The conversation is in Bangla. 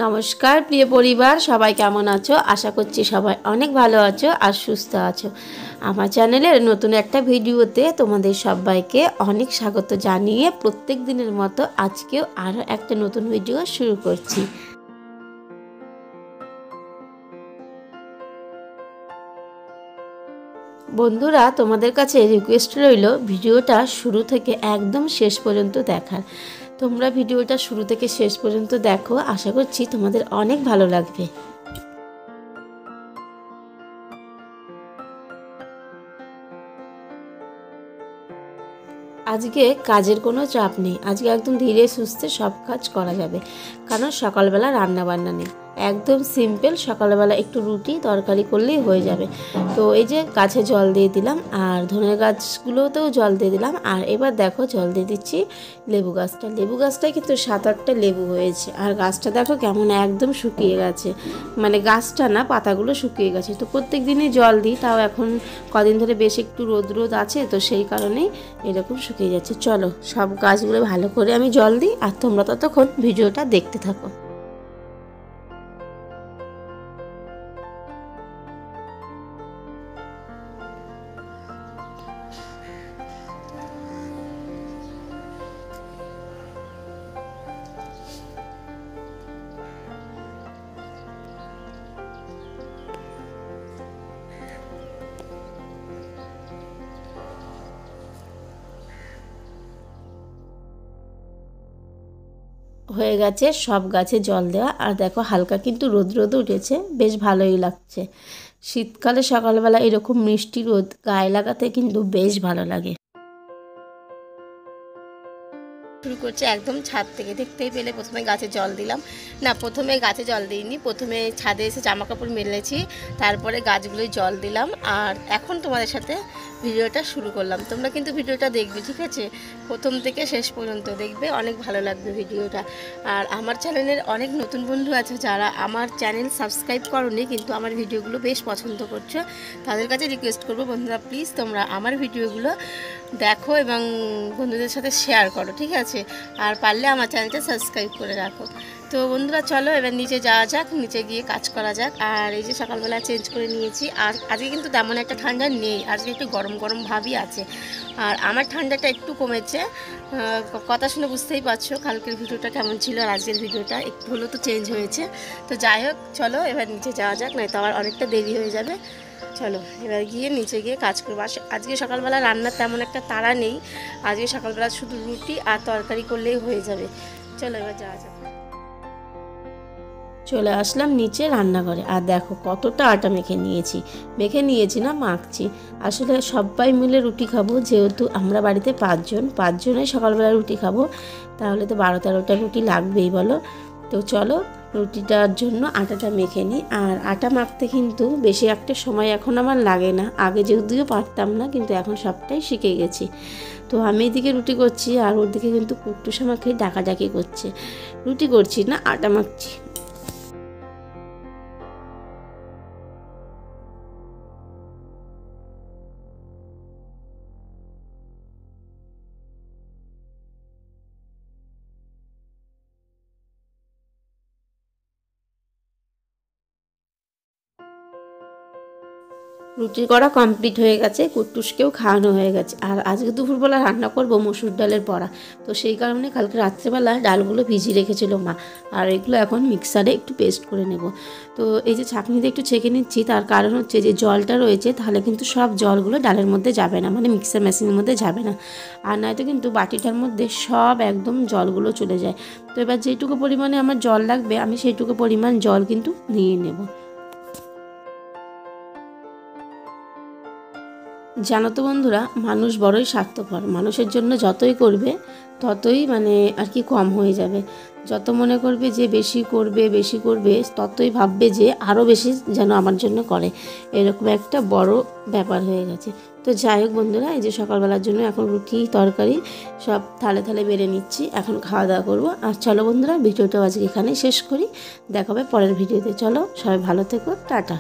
নমস্কার প্রিয় পরিবার, সবাই কেমন আছো? আশা করছি সবাই অনেক ভালো আছো আর সুস্থ আছো। আমার চ্যানেলের নতুন একটা ভিডিওতে তোমাদের সবাইকে অনেক স্বাগত জানিয়ে প্রত্যেক দিনের মতো আজকেও আরও একটা নতুন ভিডিও শুরু করছি। বন্ধুরা, তোমাদের কাছে রিকোয়েস্ট রইল ভিডিওটা শুরু থেকে একদম শেষ পর্যন্ত দেখার। তোমরা ভিডিওটা শুরু থেকে শেষ পর্যন্ত দেখো, আশা করছি তোমাদের অনেক ভালো লাগবে। আজকে কাজের কোনো চাপ নেই, আজকে একদম ধীরে সুস্থে সব কাজ করা যাবে, কারণ সকালবেলা রান্না বান্না নেই, একদম সিম্পল। সকালবেলা একটু রুটি তরকারি করলেই হয়ে যাবে। তো এই যে গাছে জল দিয়ে দিলাম, আর ধনের গাছগুলোতেও জল দিয়ে দিলাম। আর এবার দেখো জল দিয়ে দিচ্ছি লেবু গাছটায় কিন্তু 7-8টা লেবু হয়েছে। আর গাছটা দেখো কেমন একদম শুকিয়ে গেছে, মানে গাছটা না, পাতাগুলো শুকিয়ে গেছে। তো প্রত্যেক দিনই জল দিই, তাও এখন কদিন ধরে বেশ একটু রোদ আছে, তো সেই কারণেই এরকম শুকিয়ে যাচ্ছে। চলো সব গাছগুলো ভালো করে আমি জল দিই, আর তোমরা ততক্ষণ ভিডিওটা দেখতে থাকো। হয়ে গেছে সব গাছে জল দেওয়া। আর দেখো হালকা কিন্তু রোদ উঠেছে, বেশ ভালোই লাগছে। শীতকালে সকালবেলা এরকম মিষ্টি রোদ গায়ে লাগাতে কিন্তু বেশ ভালো লাগে। শুরু করছে একদম ছাদ থেকে, দেখতেই পেলে প্রথমে গাছে জল দিলাম। না, প্রথমে গাছে জল দিইনি, প্রথমে ছাদে এসে জামা কাপড় মেলেছি, তারপরে গাছগুলোই জল দিলাম। আর এখন তোমাদের সাথে ভিডিওটা শুরু করলাম। তোমরা কিন্তু ভিডিওটা দেখবে, ঠিক আছে? প্রথম থেকে শেষ পর্যন্ত দেখবে, অনেক ভালো লাগবে ভিডিওটা। আর আমার চ্যানেলের অনেক নতুন বন্ধু আছে যারা আমার চ্যানেল সাবস্ক্রাইব করোনি, কিন্তু আমার ভিডিওগুলো বেশ পছন্দ করছো। তাদের কাছে রিকোয়েস্ট করবো, বন্ধুরা প্লিজ তোমরা আমার ভিডিওগুলো দেখো এবং বন্ধুদের সাথে শেয়ার করো, ঠিক আছে? আর পারলে আমার চ্যানেলটা সাবস্ক্রাইব করে রাখো। তো বন্ধুরা চলো এবার নিচে যাওয়া যাক, নিচে গিয়ে কাজ করা যাক। আর এই যে সকালবেলা চেঞ্জ করে নিয়েছি। আর আজকে কিন্তু তেমন একটা ঠান্ডা নেই, আজকে একটু গরম ভাবই আছে। আর আমার ঠান্ডাটা একটু কমেছে, কথা শুনে বুঝতেই পারছো কালকের ভিডিওটা কেমন ছিল আর আজকের ভিডিওটা একটু হলেও তো চেঞ্জ হয়েছে। তো যাই হোক, চলো এবার নিচে যাওয়া যাক, নয়তো আবার অনেকটা দেরি হয়ে যাবে। চলো এবার গিয়ে নিচে গিয়ে কাজ করবো। আজকে সকালবেলা রান্নার তেমন একটা তাড়া নেই, আজকে সকালবেলা শুধু রুটি আর তরকারি করলেই হয়ে যাবে। চলো এবার যাওয়া যাক। চলে আসলাম নিচে রান্নাঘরে। আর দেখো কতটা আটা মেখে নিয়েছি না, মাখছি। আসলে সবাই মিলে রুটি খাবো, যেহেতু আমরা বাড়িতে পাঁচজনে সকালবেলা রুটি খাবো, তাহলে তো 12-13টা রুটি লাগবেই, বলো। তো চলো রুটিটার জন্য আটাটা মেখে নিই। আর আটা মাখতে কিন্তু বেশি একটা সময় এখন আমার লাগে না, আগে যদিও পারতাম না, কিন্তু এখন সবটাই শিখে গেছি। তো আমি এদিকে রুটি করছি, আর ওর দিকে কিন্তু কুট্টুস আমাকে ডাকাডাকি করছে। রুটি করছি না, আটা মাখছি। রুটি করা কমপ্লিট হয়ে গেছে, কুট্টুসকেও খাওয়ানো হয়ে গেছে। আর আজকে দুপুরবেলা রান্না করব মসুর ডালের বড়া। তো সেই কারণে কালকে রাত্রেবেলা ডালগুলো ভিজিয়ে রেখেছিল মা, আর এগুলো এখন মিক্সারে একটু পেস্ট করে নেব। তো এই যে ছাঁকনিতে একটু ছেঁকে নিচ্ছি, তার কারণ হচ্ছে যে জলটা রয়েছে, তাহলে কিন্তু সব জলগুলো ডালের মধ্যে যাবে না, মানে মিক্সার মেশিনের মধ্যে যাবে না। আর নয়তো কিন্তু বাটিটার মধ্যে সব একদম জলগুলো চলে যায়। তো এবার যেটুকু পরিমাণে আমার জল লাগবে, আমি সেইটুকু পরিমাণ জল কিন্তু নিয়ে নেব। জানো তো বন্ধুরা, মানুষ বড়ই স্বার্থপর। মানুষের জন্য যতই করবে ততই আর কি কম হয়ে যাবে। যত মনে করবে যে বেশি করবে, ততই ভাববে যে আরও বেশি যেন আমার জন্য করে। এরকম একটা বড় ব্যাপার হয়ে গেছে। তো যাই হোক বন্ধুরা, এই যে সকালবেলার জন্য এখন রুটি তরকারি সব থালে থালে বেড়ে নিচ্ছি, এখন খাওয়া দাওয়া করবো। আর চলো বন্ধুরা, ভিডিওটাও আজকে এখানে শেষ করি, দেখা হবে পরের ভিডিওতে। চলো সবাই ভালো থেকো, টাটা।